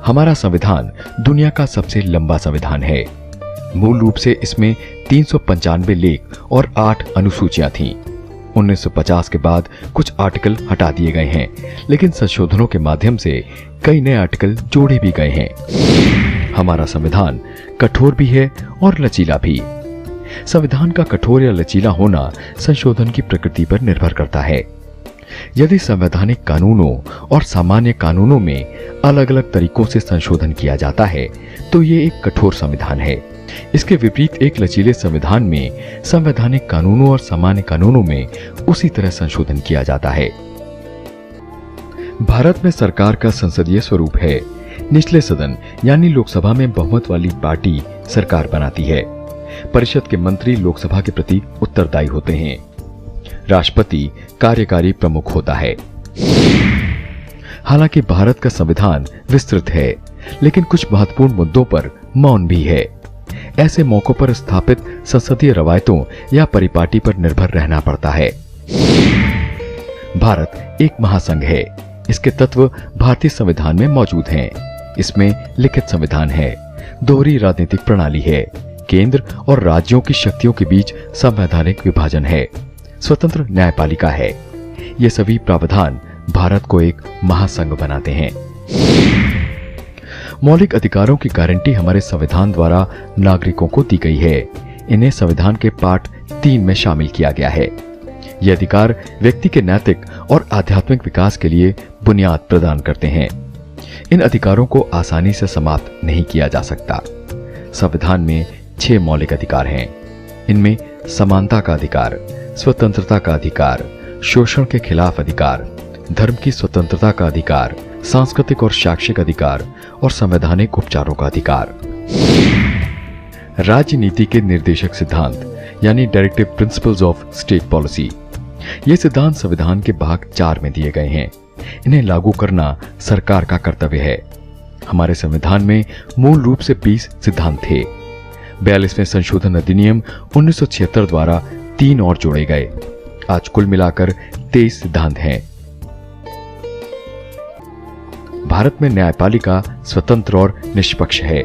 हमारा संविधान दुनिया का सबसे लंबा संविधान है। मूल रूप से इसमें 395 लेख और 8 अनुसूचियां थीं। 1950 के बाद कुछ आर्टिकल हटा दिए गए हैं, लेकिन संशोधनों के माध्यम से कई नए आर्टिकल जोड़े भी गए हैं। हमारा संविधान कठोर भी है और लचीला भी। संविधान का कठोर या लचीला होना संशोधन की प्रकृति पर निर्भर करता है। यदि संवैधानिक कानूनों और सामान्य कानूनों में अलग अलग तरीकों से संशोधन किया जाता है तो ये एक कठोर संविधान है। इसके विपरीत एक लचीले संविधान में संवैधानिक कानूनों और सामान्य कानूनों में उसी तरह संशोधन किया जाता है। भारत में सरकार का संसदीय स्वरूप है। निचले सदन यानी लोकसभा में बहुमत वाली पार्टी सरकार बनाती है। परिषद के मंत्री लोकसभा के प्रति उत्तरदायी होते हैं। राष्ट्रपति कार्यकारी प्रमुख होता है। हालांकि भारत का संविधान विस्तृत है, लेकिन कुछ महत्वपूर्ण मुद्दों पर मौन भी है। ऐसे मौकों पर स्थापित संसदीय रवायतों या परिपाटी पर निर्भर रहना पड़ता है। भारत एक महासंघ है। इसके तत्व भारतीय संविधान में मौजूद हैं। इसमें लिखित संविधान है, दोहरी राजनीतिक प्रणाली है, केंद्र और राज्यों की शक्तियों के बीच संवैधानिक विभाजन है, स्वतंत्र न्यायपालिका है। ये सभी प्रावधान भारत को एक महासंघ बनाते हैं। मौलिक अधिकारों की गारंटी हमारे संविधान द्वारा नागरिकों को दी गई है। इन्हें संविधान के पार्ट 3 में शामिल किया गया है। ये अधिकार व्यक्ति के नैतिक और आध्यात्मिक विकास के लिए बुनियाद प्रदान करते हैं। इन अधिकारों को आसानी से समाप्त नहीं किया जा सकता। संविधान में 6 मौलिक अधिकार हैं। इनमें समानता का अधिकार, स्वतंत्रता का अधिकार, शोषण के खिलाफ अधिकार, धर्म की स्वतंत्रता का अधिकार, सांस्कृतिक और शैक्षिक अधिकार और संवैधानिक उपचारों का अधिकार। राज्य नीति के निर्देशक सिद्धांत यानी directive principles of state policy. ये सिद्धांत संविधान के भाग 4 में दिए गए हैं। इन्हें लागू करना सरकार का कर्तव्य है। हमारे संविधान में मूल रूप से 20 सिद्धांत थे। 42वें संशोधन अधिनियम 1976 द्वारा 3 और जोड़े गए। आज कुल मिलाकर 23 सिद्धांत हैं। भारत में न्यायपालिका स्वतंत्र और निष्पक्ष है।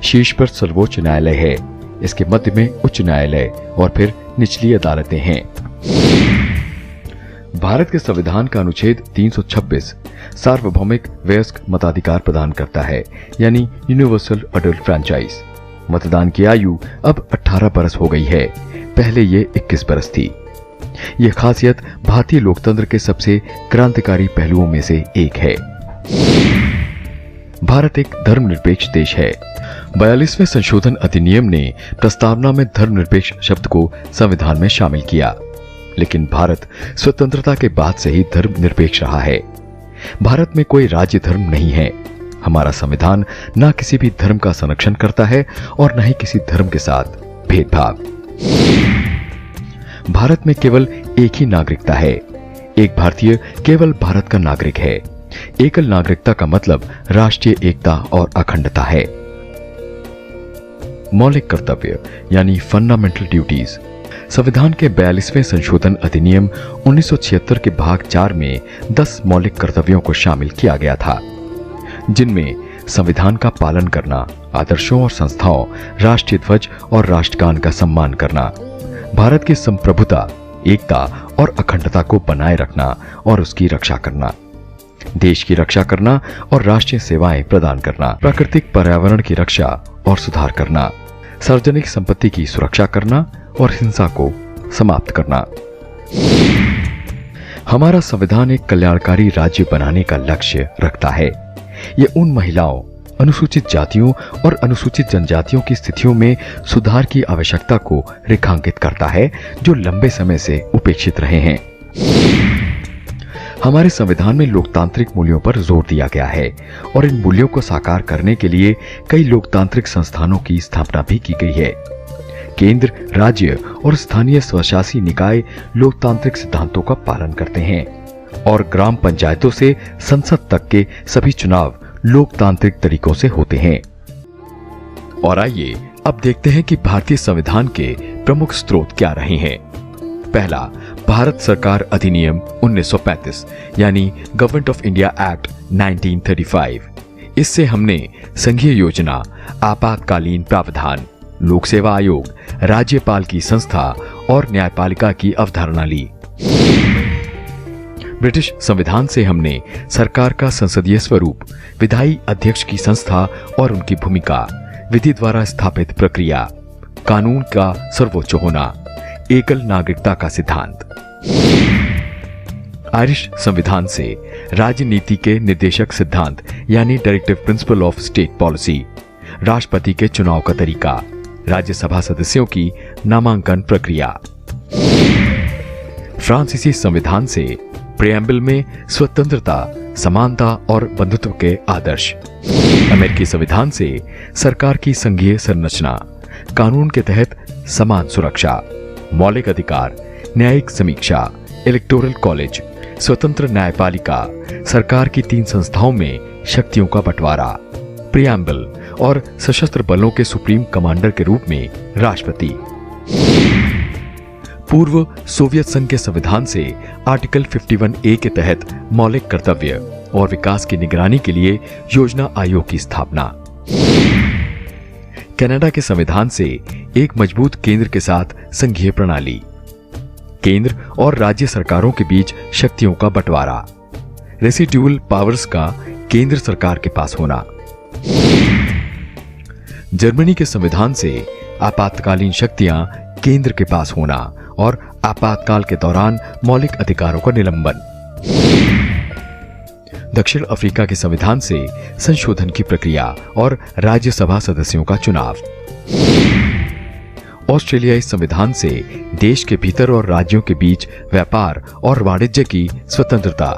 शीर्ष पर सर्वोच्च न्यायालय है। इसके मध्य में उच्च न्यायालय और फिर निचली अदालतें हैं। भारत के संविधान का अनुच्छेद 326 सार्वभौमिक वयस्क मताधिकार प्रदान करता है, यानी यूनिवर्सल अडल्ट फ्रैंचाइज। मतदान की आयु अब 18 बरस हो गई है। पहले ये 21 बरस थी। यह खासियत भारतीय लोकतंत्र के सबसे क्रांतिकारी पहलुओं में से एक है। भारत एक धर्मनिरपेक्ष देश है। 42वें संशोधन अधिनियम ने प्रस्तावना में धर्मनिरपेक्ष शब्द को संविधान में शामिल किया, लेकिन भारत स्वतंत्रता के बाद से ही धर्मनिरपेक्ष रहा है। भारत में कोई राज्य धर्म नहीं है। हमारा संविधान न किसी भी धर्म का संरक्षण करता है और न ही किसी धर्म के साथ भेदभाव। भारत में केवल एक ही नागरिकता है। एक भारतीय केवल भारत का नागरिक है। एकल नागरिकता का मतलब राष्ट्रीय एकता और अखंडता है। मौलिक कर्तव्य यानी फंडामेंटल ड्यूटीज। संविधान के 42वें संशोधन अधिनियम 1976 के भाग 4 में 10 मौलिक कर्तव्यों को शामिल किया गया था, जिनमें संविधान का पालन करना, आदर्शों और संस्थाओं, राष्ट्रीय ध्वज और राष्ट्रगान का सम्मान करना, भारत की संप्रभुता, एकता और अखंडता को बनाए रखना और उसकी रक्षा करना, देश की रक्षा करना और राष्ट्रीय सेवाएं प्रदान करना, प्राकृतिक पर्यावरण की रक्षा और सुधार करना, सार्वजनिक संपत्ति की सुरक्षा करना और हिंसा को समाप्त करना। हमारा संविधान एक कल्याणकारी राज्य बनाने का लक्ष्य रखता है। यह उन महिलाओं, अनुसूचित जातियों और अनुसूचित जनजातियों की स्थितियों में सुधार की आवश्यकता को रेखांकित करता है जो लंबे समय से उपेक्षित रहे हैं। हमारे संविधान में लोकतांत्रिक मूल्यों पर जोर दिया गया है और इन मूल्यों को साकार करने के लिए कई लोकतांत्रिक संस्थानों की स्थापना भी की गई है। केंद्र, राज्य और स्थानीय स्वशासी निकाय लोकतांत्रिक सिद्धांतों का पालन करते हैं और ग्राम पंचायतों से संसद तक के सभी चुनाव लोकतांत्रिक तरीकों से होते हैं। और आइए अब देखते हैं कि भारतीय संविधान के प्रमुख स्रोत क्या रहे हैं। पहला, भारत सरकार अधिनियम 1935 यानी गवर्नमेंट ऑफ इंडिया एक्ट 1935। इससे हमने संघीय योजना, आपातकालीन प्रावधान, लोक सेवा आयोग, राज्यपाल की संस्था और न्यायपालिका की अवधारणा ली। ब्रिटिश संविधान से हमने सरकार का संसदीय स्वरूप, विधायी अध्यक्ष की संस्था और उनकी भूमिका, विधि द्वारा स्थापित प्रक्रिया, कानून का सर्वोच्च होना, एकल नागरिकता का सिद्धांत। आयरिश संविधान से राजनीति के निर्देशक सिद्धांत यानी directive principle of state policy, राष्ट्रपति के चुनाव का तरीका, राज्यसभा सदस्यों की नामांकन प्रक्रिया। फ्रांसीसी संविधान से प्रियम्बल में स्वतंत्रता, समानता और बंधुत्व के आदर्श। अमेरिकी संविधान से सरकार की संघीय संरचना, कानून के तहत समान सुरक्षा, मौलिक अधिकार, न्यायिक समीक्षा, इलेक्टोरल कॉलेज, स्वतंत्र न्यायपालिका, सरकार की 3 संस्थाओं में शक्तियों का बंटवारा, प्रियम्बल और सशस्त्र बलों के सुप्रीम कमांडर के रूप में राष्ट्रपति। पूर्व सोवियत संघ के संविधान से आर्टिकल 51A के तहत मौलिक कर्तव्य और विकास की निगरानी के लिए योजना आयोग की स्थापना। कनाडा के संविधान से एक मजबूत केंद्र के साथ संघीय प्रणाली, केंद्र और राज्य सरकारों के बीच शक्तियों का बंटवारा, रेसिड्यूअल पावर्स का केंद्र सरकार के पास होना। जर्मनी के संविधान से आपातकालीन शक्तियां केंद्र के पास होना और आपातकाल के दौरान मौलिक अधिकारों का निलंबन। दक्षिण अफ्रीका के संविधान से संशोधन की प्रक्रिया और राज्यसभा सदस्यों का चुनाव। ऑस्ट्रेलियाई संविधान से देश के भीतर और राज्यों के बीच व्यापार और वाणिज्य की स्वतंत्रता,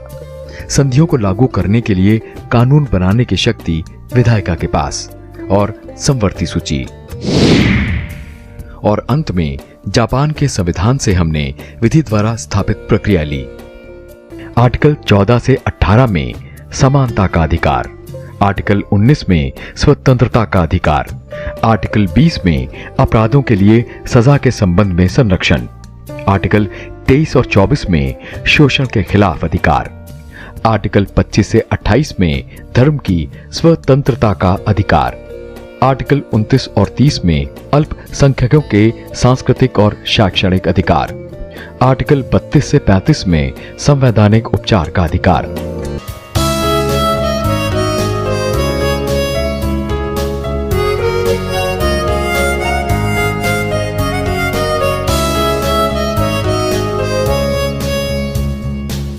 संधियों को लागू करने के लिए कानून बनाने की शक्ति विधायिका के पास और समवर्ती सूची। और अंत में जापान के संविधान से हमने विधि द्वारा स्थापित प्रक्रिया ली। आर्टिकल 14 से 18 में समानता का अधिकार, आर्टिकल 19 में स्वतंत्रता का अधिकार, आर्टिकल 20 में अपराधों के लिए सजा के संबंध में संरक्षण, आर्टिकल 23 और 24 में शोषण के खिलाफ अधिकार, आर्टिकल 25 से 28 में धर्म की स्वतंत्रता का अधिकार, आर्टिकल 29 और 30 में अल्पसंख्यकों के सांस्कृतिक और शैक्षणिक अधिकार, आर्टिकल 32 से 35 में संवैधानिक उपचार का अधिकार।